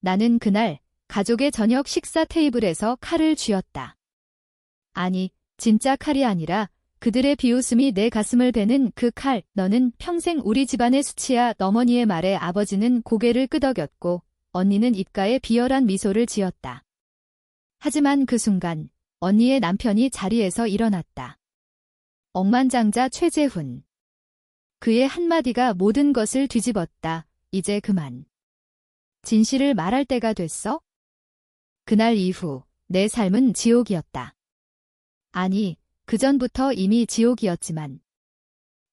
나는 그날 가족의 저녁 식사 테이블에서 칼을 쥐었다. 아니, 진짜 칼이 아니라 그들의 비웃음이 내 가슴을 베는 그 칼. 너는 평생 우리 집안의 수치야. 어머니의 말에 아버지는 고개를 끄덕였고 언니는 입가에 비열한 미소를 지었다. 하지만 그 순간 언니의 남편이 자리에서 일어났다. 억만장자 최재훈. 그의 한마디가 모든 것을 뒤집었다. 이제 그만. 진실을 말할 때가 됐어? 그날 이후 내 삶은 지옥이었다. 아니, 그전부터 이미 지옥이었지만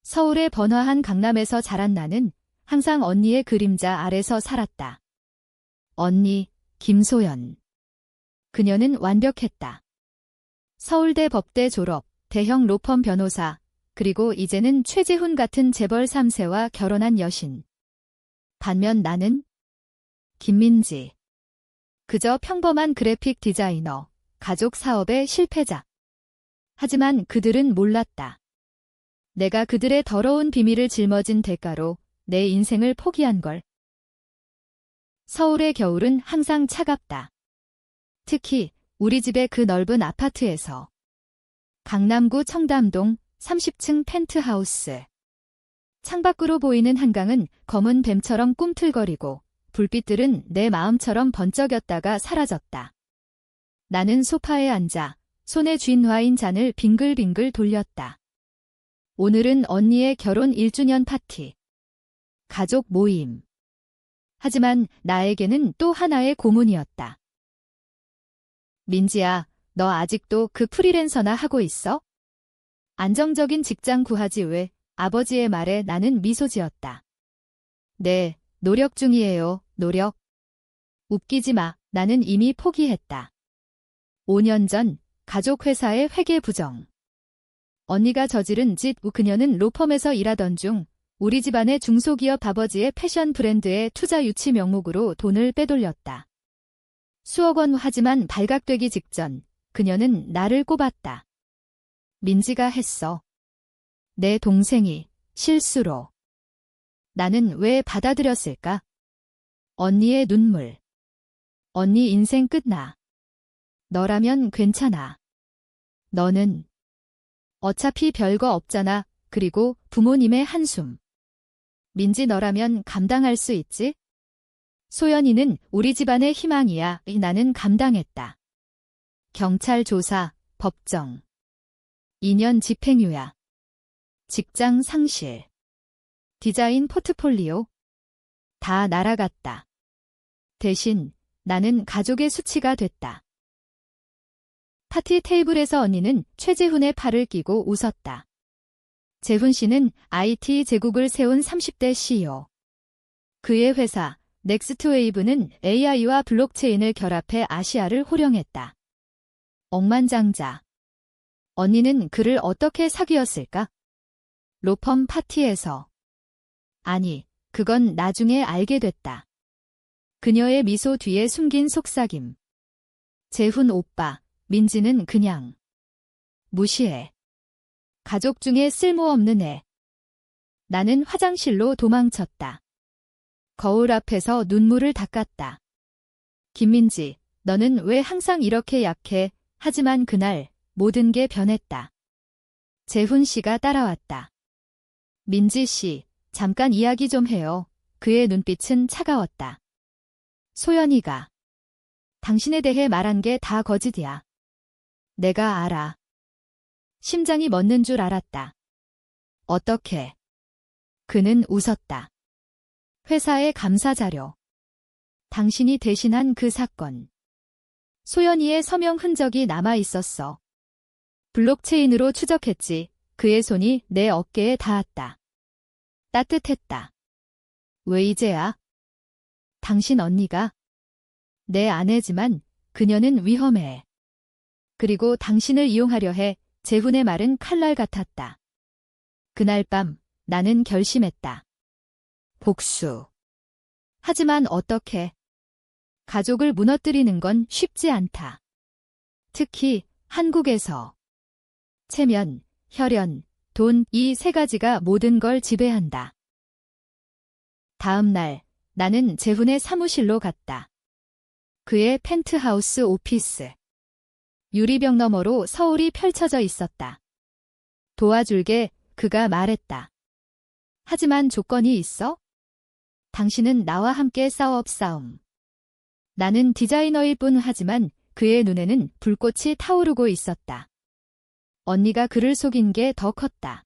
서울의 번화한 강남에서 자란 나는 항상 언니의 그림자 아래서 살았다. 언니, 김소연. 그녀는 완벽했다. 서울대 법대 졸업, 대형 로펌 변호사, 그리고 이제는 최재훈 같은 재벌 3세와 결혼한 여신. 반면 나는 김민지. 그저 평범한 그래픽 디자이너, 가족 사업의 실패자. 하지만 그들은 몰랐다. 내가 그들의 더러운 비밀을 짊어진 대가로 내 인생을 포기한 걸. 서울의 겨울은 항상 차갑다. 특히 우리 집의 그 넓은 아파트에서. 강남구 청담동 30층 펜트하우스. 창밖으로 보이는 한강은 검은 뱀처럼 꿈틀거리고 불빛들은 내 마음처럼 번쩍였다가 사라졌다. 나는 소파에 앉아 손에 쥔 와인 잔을 빙글빙글 돌렸다. 오늘은 언니의 결혼 1주년 파티. 가족 모임. 하지만 나에게는 또 하나의 고문이었다. 민지야, 너 아직도 그 프리랜서나 하고 있어? 안정적인 직장 구하지 왜? 아버지의 말에 나는 미소 지었다. 네, 노력 중이에요, 노력. 웃기지 마, 나는 이미 포기했다. 5년 전 가족 회사의 회계 부정. 언니가 저지른 짓. 그녀는 로펌에서 일하던 중 우리 집안의 중소기업 아버지의 패션 브랜드의 투자 유치 명목으로 돈을 빼돌렸다. 수억 원. 하지만 발각되기 직전 그녀는 나를 꼽았다. 민지가 했어. 내 동생이 실수로. 나는 왜 받아들였을까? 언니의 눈물. 언니 인생 끝나. 너라면 괜찮아. 너는 어차피 별거 없잖아. 그리고 부모님의 한숨. 민지 너라면 감당할 수 있지? 소연이는 우리 집안의 희망이야. 나는 감당했다. 경찰 조사, 법정. 2년 집행유예. 직장 상실. 디자인 포트폴리오. 다 날아갔다. 대신 나는 가족의 수치가 됐다. 파티 테이블에서 언니는 최재훈의 팔을 끼고 웃었다. 재훈 씨는 IT 제국을 세운 30대 CEO. 그의 회사 넥스트웨이브는 AI와 블록체인을 결합해 아시아를 호령했다. 억만장자. 언니는 그를 어떻게 사귀었을까? 로펌 파티에서. 아니, 그건 나중에 알게 됐다. 그녀의 미소 뒤에 숨긴 속삭임. 재훈 오빠, 민지는 그냥 무시해. 가족 중에 쓸모없는 애. 나는 화장실로 도망쳤다. 거울 앞에서 눈물을 닦았다. 김민지, 너는 왜 항상 이렇게 약해? 하지만 그날 모든 게 변했다. 재훈 씨가 따라왔다. 민지 씨, 잠깐 이야기 좀 해요. 그의 눈빛은 차가웠다. 소연이가. 당신에 대해 말한 게 다 거짓이야. 내가 알아. 심장이 멎는 줄 알았다. 어떻게? 그는 웃었다. 회사의 감사 자료. 당신이 대신한 그 사건. 소연이의 서명 흔적이 남아 있었어. 블록체인으로 추적했지. 그의 손이 내 어깨에 닿았다. 따뜻했다. 왜 이제야? 당신 언니가? 내 아내지만 그녀는 위험해. 그리고 당신을 이용하려 해. 재훈의 말은 칼날 같았다. 그날 밤 나는 결심했다. 복수. 하지만 어떻게? 가족을 무너뜨리는 건 쉽지 않다. 특히 한국에서. 체면, 혈연, 돈, 이 세 가지가 모든 걸 지배한다. 다음 날 나는 재훈의 사무실로 갔다. 그의 펜트하우스 오피스. 유리벽 너머로 서울이 펼쳐져 있었다. 도와줄게, 그가 말했다. 하지만 조건이 있어? 당신은 나와 함께 싸움. 나는 디자이너일 뿐 하지만 그의 눈에는 불꽃이 타오르고 있었다. 언니가 그를 속인 게 더 컸다.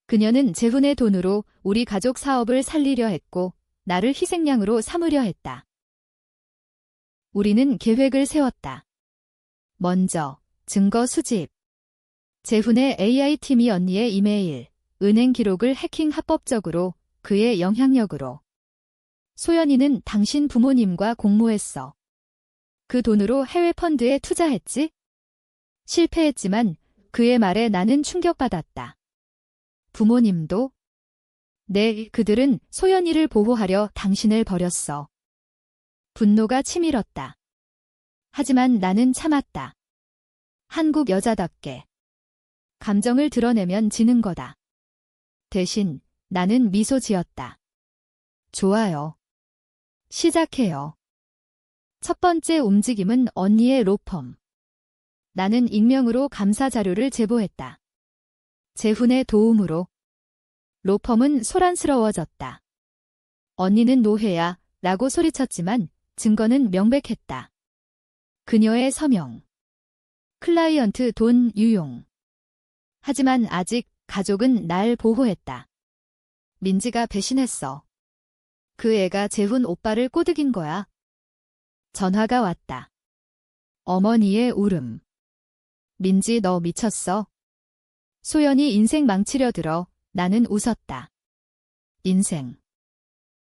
그녀는 재훈의 돈으로 우리 가족 사업을 살리려 했고 나를 희생양으로 삼으려 했다. 우리는 계획을 세웠다. 먼저 증거 수집. 재훈의 AI팀이 언니의 이메일, 은행 기록을 해킹 합법적으로 그의 영향력으로. 소연이는 당신 부모님과 공모했어. 그 돈으로 해외 펀드에 투자했지? 실패했지만 그의 말에 나는 충격받았다. 부모님도? 네, 그들은 소연이를 보호하려 당신을 버렸어. 분노가 치밀었다. 하지만 나는 참았다. 한국 여자답게. 감정을 드러내면 지는 거다. 대신 나는 미소 지었다. 좋아요. 시작해요. 첫 번째 움직임은 언니의 로펌. 나는 익명으로 감사 자료를 제보했다. 재훈의 도움으로. 로펌은 소란스러워졌다. 언니는 노예야 라고 소리쳤지만 증거는 명백했다. 그녀의 서명. 클라이언트 돈 유용. 하지만 아직 가족은 날 보호했다. 민지가 배신했어. 그 애가 재훈 오빠를 꼬드긴 거야. 전화가 왔다. 어머니의 울음. 민지 너 미쳤어? 소연이 인생 망치려 들어 나는 웃었다. 인생.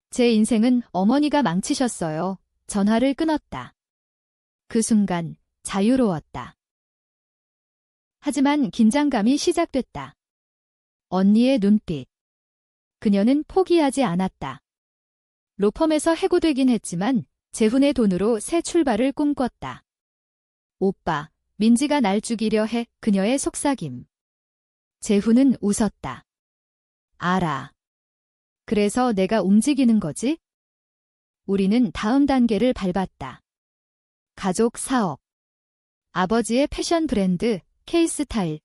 제 인생은 어머니가 망치셨어요. 전화를 끊었다. 그 순간 자유로웠다. 하지만 긴장감이 시작됐다. 언니의 눈빛. 그녀는 포기하지 않았다. 로펌에서 해고되긴 했지만 재훈의 돈으로 새 출발을 꿈꿨다. 오빠, 민지가 날 죽이려 해. 그녀의 속삭임. 재훈은 웃었다. 알아. 그래서 내가 움직이는 거지? 우리는 다음 단계를 밟았다. 가족 사업. 아버지의 패션 브랜드, K스타일.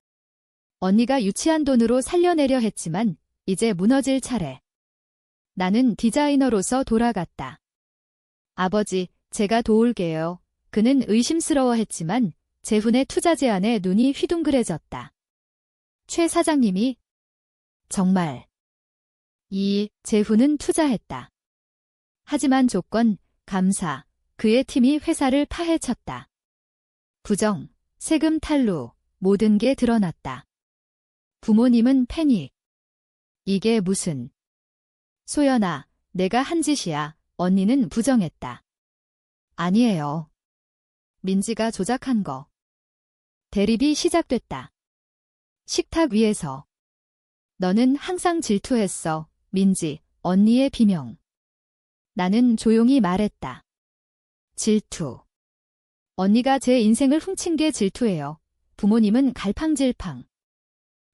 언니가 유치한 돈으로 살려내려 했지만 이제 무너질 차례. 나는 디자이너로서 돌아갔다. 아버지, 제가 도울게요. 그는 의심스러워했지만 재훈의 투자 제안에 눈이 휘둥그레졌다. 최 사장님이 정말. 재훈은 투자했다. 하지만 조건, 감사, 그의 팀이 회사를 파헤쳤다. 부정, 세금 탈루, 모든 게 드러났다. 부모님은 패닉. 이게 무슨. 소연아, 내가 한 짓이야. 언니는 부정했다. 아니에요. 민지가 조작한 거. 대립이 시작됐다. 식탁 위에서. 너는 항상 질투했어, 민지, 언니의 비명. 나는 조용히 말했다. 질투. 언니가 제 인생을 훔친 게 질투예요. 부모님은 갈팡질팡.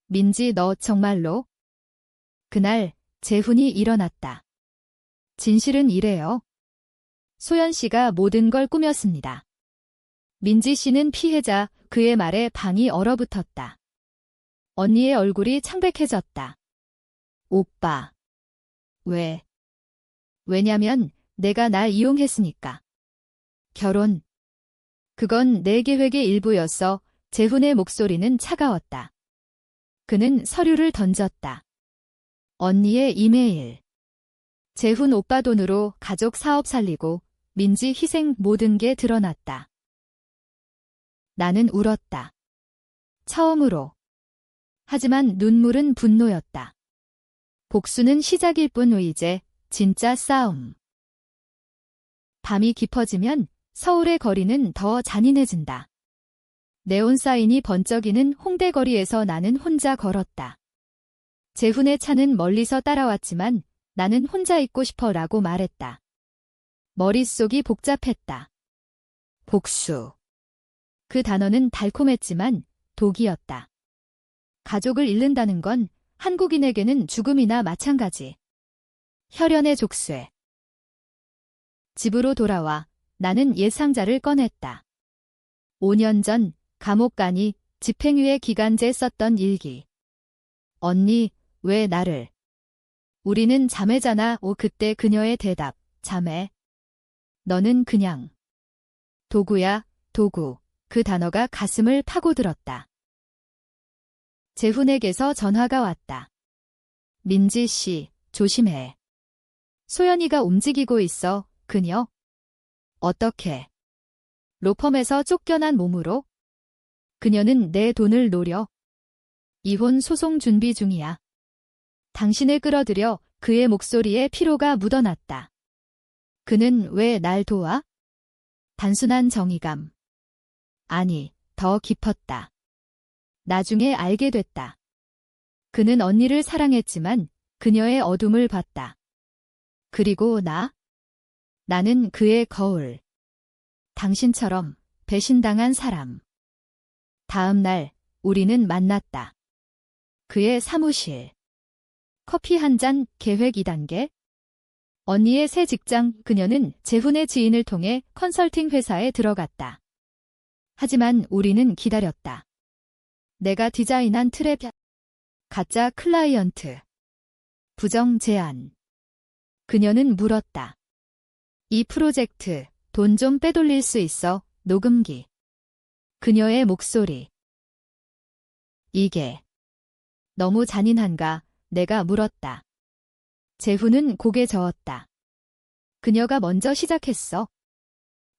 민지 너 정말로? 그날 재훈이 일어났다. 진실은 이래요. 소연 씨가 모든 걸 꾸몄습니다. 민지 씨는 피해자, 그의 말에 방이 얼어붙었다. 언니의 얼굴이 창백해졌다. 오빠. 왜? 왜냐면 내가 날 이용했으니까. 결혼. 그건 내 계획의 일부였어. 재훈의 목소리는 차가웠다. 그는 서류를 던졌다. 언니의 이메일. 재훈 오빠 돈으로 가족 사업 살리고 민지 희생 모든 게 드러났다. 나는 울었다. 처음으로. 하지만 눈물은 분노였다. 복수는 시작일 뿐 이제 진짜 싸움. 밤이 깊어지면 서울의 거리는 더 잔인해진다. 네온사인이 번쩍이는 홍대 거리에서 나는 혼자 걸었다. 재훈의 차는 멀리서 따라왔지만 나는 혼자 있고 싶어라고 말했다. 머릿속이 복잡했다. 복수. 그 단어는 달콤했지만 독이었다. 가족을 잃는다는 건 한국인에게는 죽음이나 마찬가지. 혈연의 족쇄. 집으로 돌아와 나는 예상자를 꺼냈다. 5년 전 감옥 가니 집행유예 기간제 썼던 일기. 언니, 왜 나를? 우리는 자매잖아. 그때 그녀의 대답. 자매. 너는 그냥 도구야, 도구. 그 단어가 가슴을 파고들었다. 재훈에게서 전화가 왔다. 민지 씨, 조심해. 소연이가 움직이고 있어. 그녀? 어떻게? 로펌에서 쫓겨난 몸으로? 그녀는 내 돈을 노려. 이혼 소송 준비 중이야. 당신을 끌어들여. 그의 목소리에 피로가 묻어났다. 그는 왜 날 도와? 단순한 정의감. 아니, 더 깊었다. 나중에 알게 됐다. 그는 언니를 사랑했지만 그녀의 어둠을 봤다. 그리고 나는 그의 거울. 당신처럼 배신당한 사람. 다음 날 우리는 만났다. 그의 사무실. 커피 한 잔, 계획 2단계. 언니의 새 직장. 그녀는 재훈의 지인을 통해 컨설팅 회사에 들어갔다. 하지만 우리는 기다렸다. 내가 디자인한 트랩. 가짜 클라이언트. 부정 제안. 그녀는 물었다. 이 프로젝트 돈 좀 빼돌릴 수 있어? 녹음기. 그녀의 목소리. 이게 너무 잔인한가? 내가 물었다. 재훈은 고개 저었다. 그녀가 먼저 시작했어.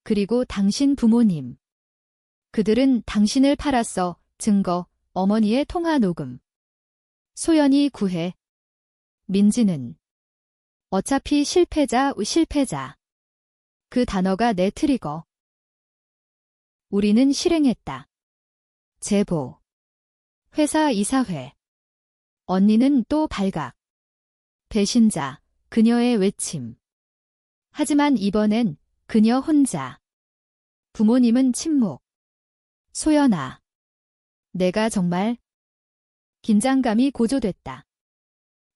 그리고 당신 부모님. 그들은 당신을 팔았어. 증거, 어머니의 통화 녹음. 소연이 구해. 민지는 어차피 실패자. 그 단어가 내 트리거. 우리는 실행했다. 제보. 회사 이사회. 언니는 또 발각. 배신자. 그녀의 외침. 하지만 이번엔 그녀 혼자. 부모님은 침묵. 소연아. 내가 정말. 긴장감이 고조됐다.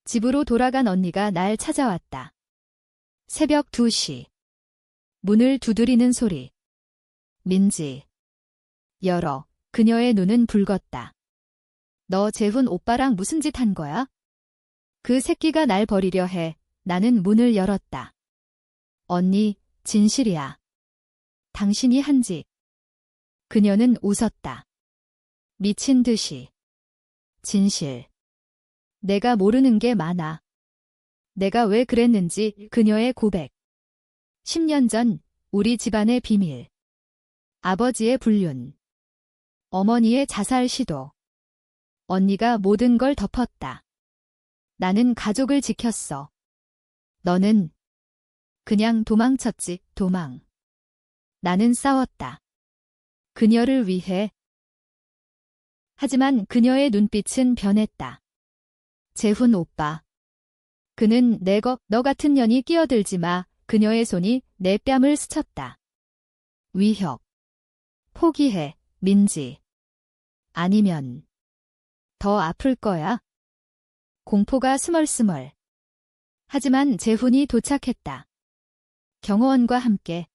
집으로 돌아간 언니가 날 찾아왔다. 새벽 2시. 문을 두드리는 소리. 민지. 열어. 그녀의 눈은 붉었다. 너 재훈 오빠랑 무슨 짓 한 거야? 그 새끼가 날 버리려 해. 나는 문을 열었다. 언니, 진실이야. 당신이 한 짓. 그녀는 웃었다. 미친 듯이. 진실. 내가 모르는 게 많아. 내가 왜 그랬는지. 그녀의 고백. 10년 전 우리 집안의 비밀. 아버지의 불륜. 어머니의 자살 시도. 언니가 모든 걸 덮었다. 나는 가족을 지켰어. 너는 그냥 도망쳤지. 도망. 나는 싸웠다. 그녀를 위해. 하지만 그녀의 눈빛은 변했다. 재훈 오빠. 그는 너 같은 년이 끼어들지 마. 그녀의 손이 내 뺨을 스쳤다. 위협. 포기해, 민지. 아니면 더 아플 거야. 공포가 스멀스멀. 하지만 재훈이 도착했다. 경호원과 함께.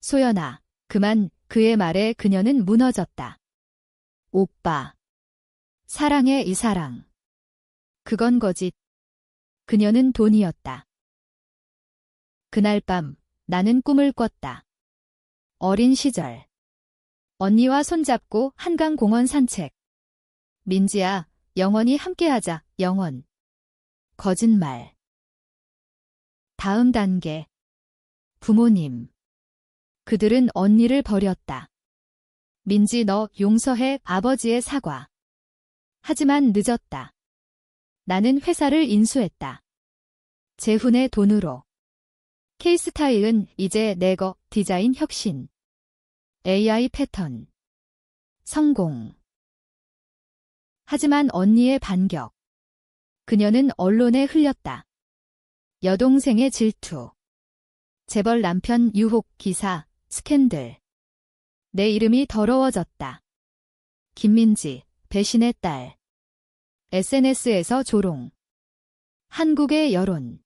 소연아, 그만. 그의 말에 그녀는 무너졌다. 오빠. 사랑해. 이 사랑. 그건 거짓. 그녀는 돈이었다. 그날 밤 나는 꿈을 꿨다. 어린 시절. 언니와 손잡고 한강공원 산책. 민지야, 영원히 함께하자. 영원. 거짓말. 다음 단계. 부모님. 그들은 언니를 버렸다. 민지, 너 용서해. 아버지의 사과. 하지만 늦었다. 나는 회사를 인수했다. 재훈의 돈으로. K스타일은 이제 내거. 디자인 혁신. AI 패턴. 성공. 하지만 언니의 반격. 그녀는 언론에 흘렸다. 여동생의 질투. 재벌 남편 유혹 기사, 스캔들. 내 이름이 더러워졌다. 김민지, 배신의 딸. SNS에서 조롱. 한국의 여론.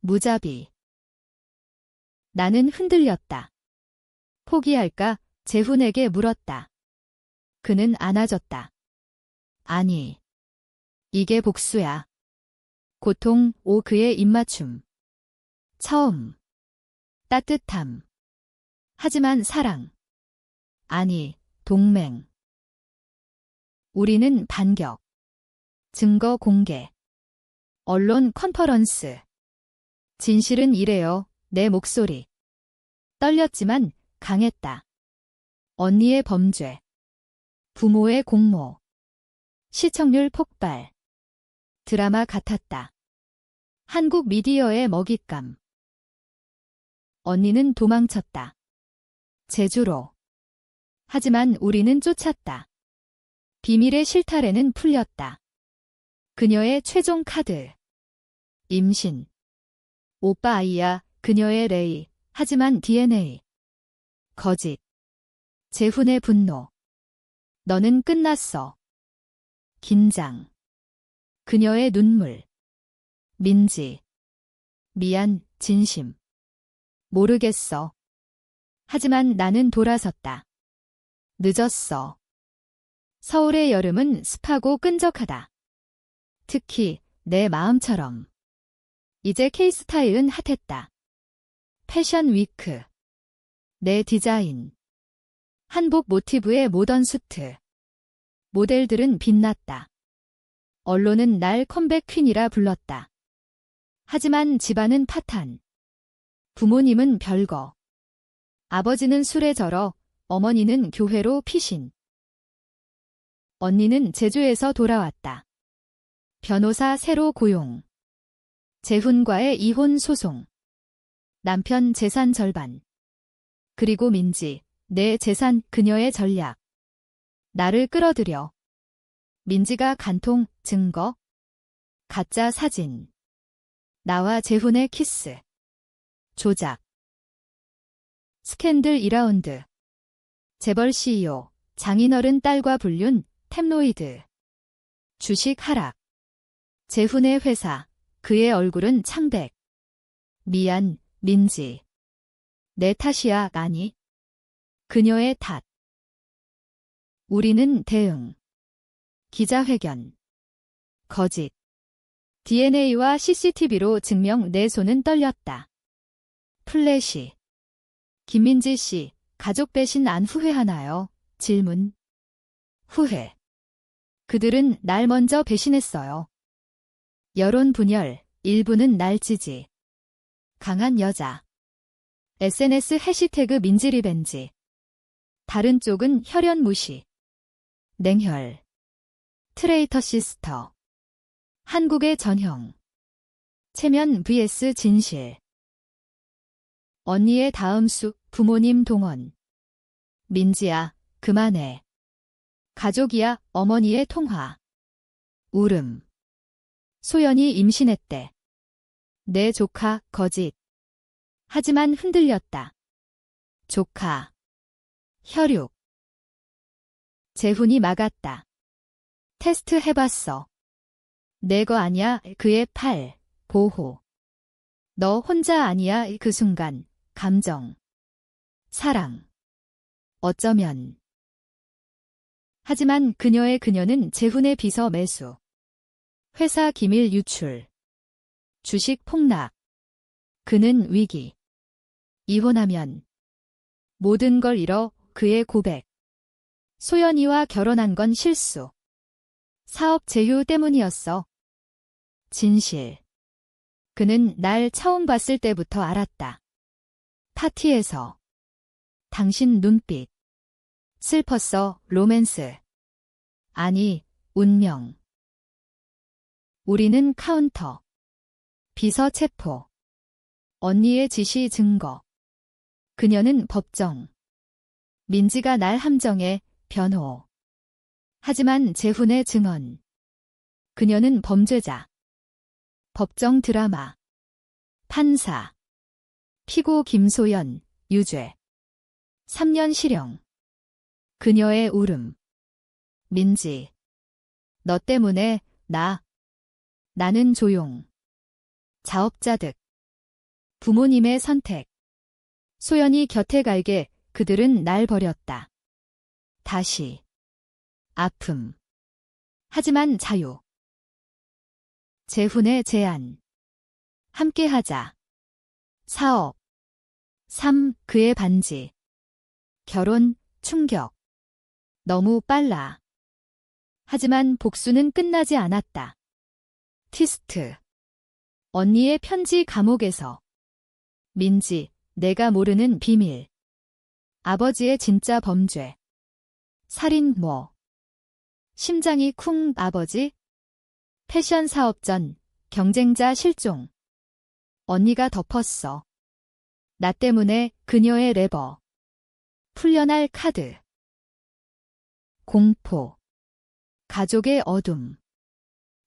무자비. 나는 흔들렸다. 포기할까? 재훈에게 물었다. 그는 안아줬다. 아니. 이게 복수야. 고통, 그의 입맞춤. 처음. 따뜻함. 하지만 사랑. 아니, 동맹. 우리는 반격. 증거 공개. 언론 컨퍼런스. 진실은 이래요. 내 목소리. 떨렸지만 강했다. 언니의 범죄. 부모의 공모. 시청률 폭발. 드라마 같았다. 한국 미디어의 먹잇감. 언니는 도망쳤다. 제주로. 하지만 우리는 쫓았다. 비밀의 실타래는 풀렸다. 그녀의 최종 카드. 임신. 오빠 아이야, 그녀의 레이. 하지만 DNA. 거짓. 재훈의 분노. 너는 끝났어. 긴장. 그녀의 눈물. 민지. 미안, 진심. 모르겠어. 하지만 나는 돌아섰다. 늦었어. 서울의 여름은 습하고 끈적하다. 특히 내 마음처럼. 이제 K스타일은 핫했다. 패션 위크. 내 디자인. 한복 모티브의 모던 수트. 모델들은 빛났다. 언론은 날 컴백 퀸이라 불렀다. 하지만 집안은 파탄. 부모님은 별거. 아버지는 술에 절어, 어머니는 교회로 피신. 언니는 제주에서 돌아왔다. 변호사 새로 고용. 재훈과의 이혼 소송. 남편 재산 절반. 그리고 민지, 내 재산, 그녀의 전략. 나를 끌어들여. 민지가 간통, 증거. 가짜 사진. 나와 재훈의 키스. 조작. 스캔들 2라운드. 재벌 CEO, 장인어른 딸과 불륜, 탭로이드. 주식 하락. 재훈의 회사, 그의 얼굴은 창백. 미안, 민지. 내 탓이야, 아니. 그녀의 탓. 우리는 대응. 기자회견. 거짓. DNA와 CCTV로 증명 내 손은 떨렸다. 플래시. 김민지 씨, 가족 배신 안 후회하나요? 질문. 후회. 그들은 날 먼저 배신했어요. 여론 분열, 일부는 날 지지. 강한 여자. SNS 해시태그 민지리벤지. 다른 쪽은 혈연 무시. 냉혈. 트레이터 시스터. 한국의 전형. 체면 vs 진실. 언니의 다음 수, 부모님 동원. 민지야, 그만해. 가족이야, 어머니의 통화. 울음. 소연이 임신했대. 내 조카, 거짓. 하지만 흔들렸다. 조카. 혈육. 재훈이 막았다. 테스트 해봤어. 내 거 아니야, 그의 팔, 보호. 너 혼자 아니야, 그 순간, 감정. 사랑. 어쩌면. 하지만 그녀는 재훈의 비서 매수. 회사 기밀 유출. 주식 폭락. 그는 위기. 이혼하면. 모든 걸 잃어, 그의 고백. 소연이와 결혼한 건 실수. 사업 제휴 때문이었어. 진실. 그는 날 처음 봤을 때부터 알았다. 파티에서. 당신 눈빛. 슬펐어, 로맨스. 아니, 운명. 우리는 카운터. 비서 체포. 언니의 지시 증거. 그녀는 법정. 민지가 날 함정해, 변호. 하지만 재훈의 증언. 그녀는 범죄자. 법정 드라마. 판사. 피고 김소연, 유죄. 3년 실형. 그녀의 울음. 민지. 너 때문에, 나는 조용. 자업자득. 부모님의 선택. 소연이 곁에 갈게 그들은 날 버렸다. 다시. 아픔. 하지만 자유. 재훈의 제안. 함께하자. 사업. 3. 그의 반지. 결혼, 충격. 너무 빨라. 하지만 복수는 끝나지 않았다. 티스트. 언니의 편지 감옥에서. 민지, 내가 모르는 비밀. 아버지의 진짜 범죄. 살인 뭐. 심장이 쿵 아버지. 패션 사업 전, 경쟁자 실종. 언니가 덮었어. 나 때문에 그녀의 레버. 풀려날 카드. 공포. 가족의 어둠.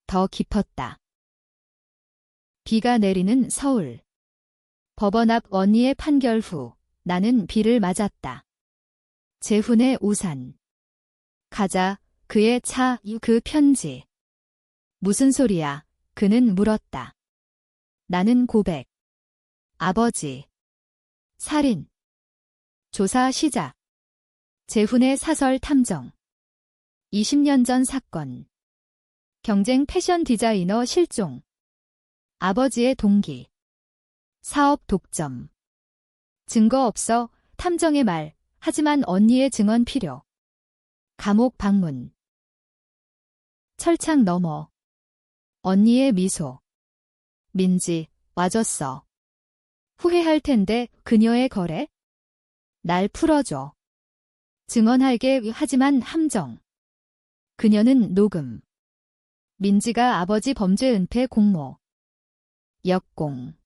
더 깊었다. 비가 내리는 서울. 법원 앞 언니의 판결 후 나는 비를 맞았다. 재훈의 우산. 가자, 그의 차, 그 편지. 무슨 소리야? 그는 물었다. 나는 고백. 아버지. 살인. 조사 시작. 재훈의 사설 탐정. 20년 전 사건. 경쟁 패션 디자이너 실종. 아버지의 동기. 사업 독점. 증거 없어, 탐정의 말, 하지만 언니의 증언 필요. 감옥 방문. 철창 너머. 언니의 미소. 민지, 와줬어. 후회할 텐데 그녀의 거래? 날 풀어줘. 증언할게 하지만 함정. 그녀는 녹음. 민지가 아버지 범죄 은폐 공모. 역공.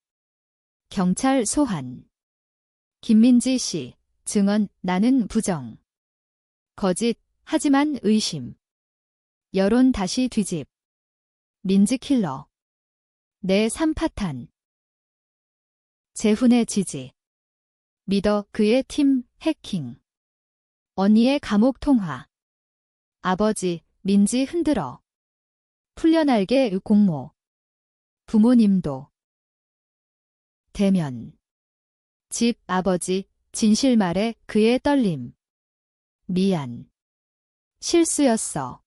경찰 소환. 김민지 씨, 증언, 나는 부정. 거짓, 하지만 의심. 여론 다시 뒤집. 민지 킬러. 내 3파탄. 재훈의 지지. 믿어 그의 팀 해킹. 언니의 감옥 통화. 아버지, 민지 흔들어. 풀려날게 공모. 부모님도. 대면. 집 아버지, 진실 말에 그의 떨림. 미안. 실수였어.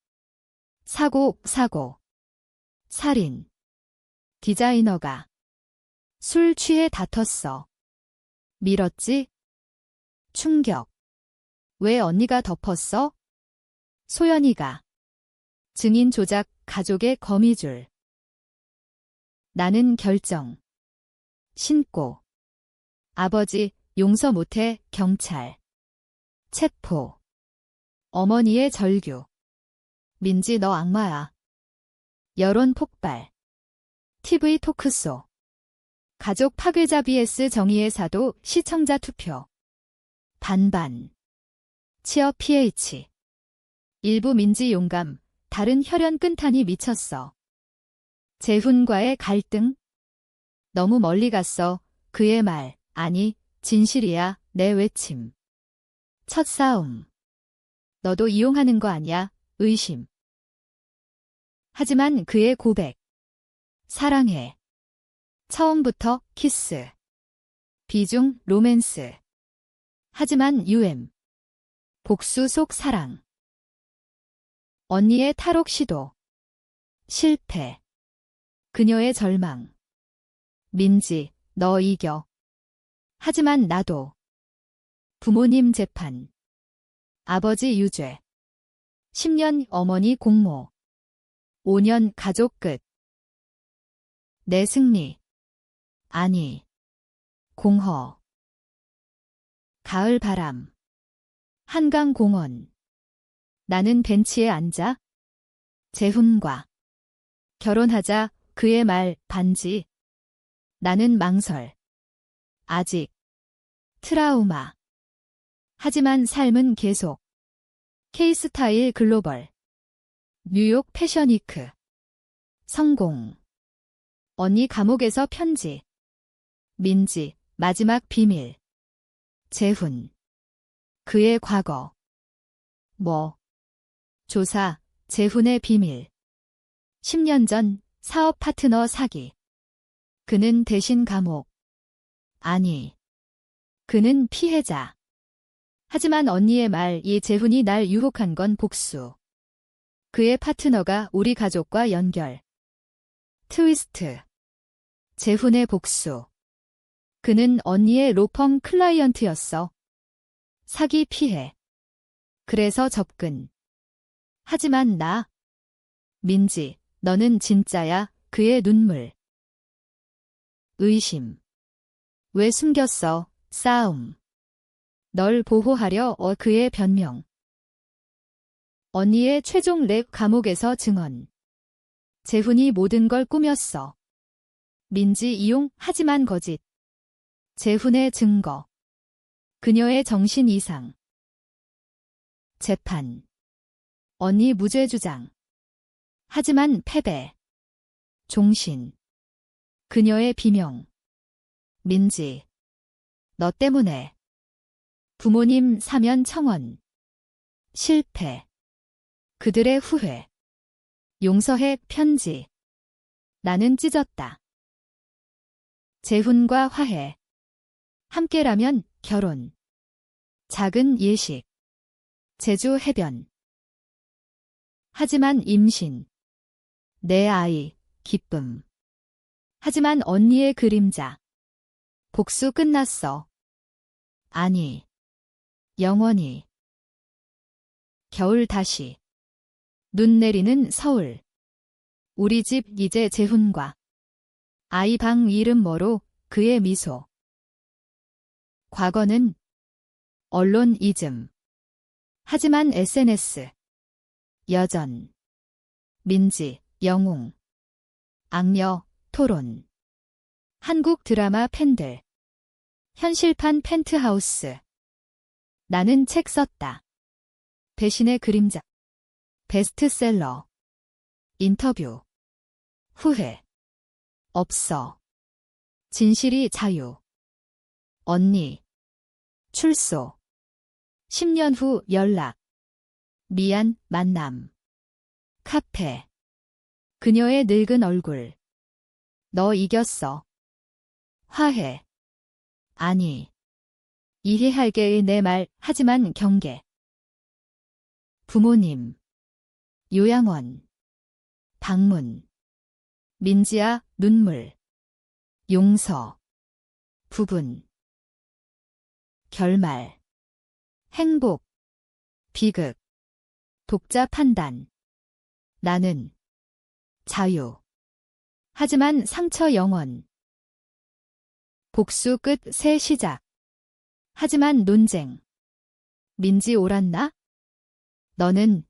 사고. 살인. 디자이너가. 술 취해 다퉜어. 밀었지? 충격. 왜 언니가 덮었어? 소연이가. 증인 조작, 가족의 거미줄. 나는 결정. 신고. 아버지, 용서 못해, 경찰. 체포. 어머니의 절규. 민지 너 악마야. 여론 폭발. TV 토크쇼. 가족 파괴자 vs 정의의 사도 시청자 투표. 반반. 취업 PH. 일부 민지 용감, 다른 혈연 끈탄이 미쳤어. 재훈과의 갈등. 너무 멀리 갔어. 그의 말, 아니, 진실이야, 내 외침. 첫 싸움. 너도 이용하는 거 아냐, 의심. 하지만 그의 고백. 사랑해. 처음부터 키스. 비중 로맨스. 하지만 UM. 복수 속 사랑. 언니의 탈옥 시도. 실패. 그녀의 절망. 민지, 너 이겨. 하지만 나도. 부모님 재판. 아버지 유죄. 10년 어머니 공모. 5년 가족 끝. 내 승리. 아니. 공허. 가을 바람. 한강공원. 나는 벤치에 앉아. 재훈과. 결혼하자. 그의 말, 반지. 나는 망설. 아직. 트라우마. 하지만 삶은 계속. K스타일 글로벌. 뉴욕 패션위크. 성공. 언니 감옥에서 편지. 민지, 마지막 비밀. 재훈. 그의 과거. 뭐. 조사, 재훈의 비밀. 10년 전 사업 파트너 사기. 그는 대신 감옥. 아니. 그는 피해자. 하지만 언니의 말, 이 재훈이 날 유혹한 건 복수. 그의 파트너가 우리 가족과 연결. 트위스트. 재훈의 복수. 그는 언니의 로펌 클라이언트였어. 사기 피해. 그래서 접근. 하지만 나. 민지, 너는 진짜야. 그의 눈물. 의심. 왜 숨겼어? 싸움. 널 보호하려. 그의 변명. 언니의 최종 랩 감옥에서 증언. 재훈이 모든 걸 꾸몄어. 민지 이용, 하지만 거짓. 재훈의 증거. 그녀의 정신 이상. 재판. 언니 무죄 주장. 하지만 패배. 종신. 그녀의 비명. 민지. 너 때문에. 부모님 사면 청원. 실패. 그들의 후회. 용서해 편지. 나는 찢었다. 재훈과 화해. 함께라면 결혼. 작은 예식. 제주 해변. 하지만 임신. 내 아이, 기쁨. 하지만 언니의 그림자. 복수 끝났어. 아니. 영원히. 겨울 다시. 눈 내리는 서울. 우리 집 이제 재훈과. 아이 방 이름 뭐로? 그의 미소. 과거는 언론 이즘. 하지만 SNS. 여전. 민지, 영웅. 악녀, 토론. 한국 드라마 팬들. 현실판 펜트하우스. 나는 책 썼다. 배신의 그림자. 베스트셀러. 인터뷰. 후회. 없어. 진실이 자유. 언니. 출소. 10년 후 연락. 미안, 만남. 카페. 그녀의 늙은 얼굴. 너 이겼어. 화해. 아니. 이해할게의 내 말, 하지만 경계. 부모님. 요양원. 방문. 민지야, 눈물. 용서. 부분. 결말. 행복. 비극. 독자 판단. 나는. 자유. 하지만 상처 영원. 복수 끝 새 시작. 하지만 논쟁. 민지 옳았나? 너는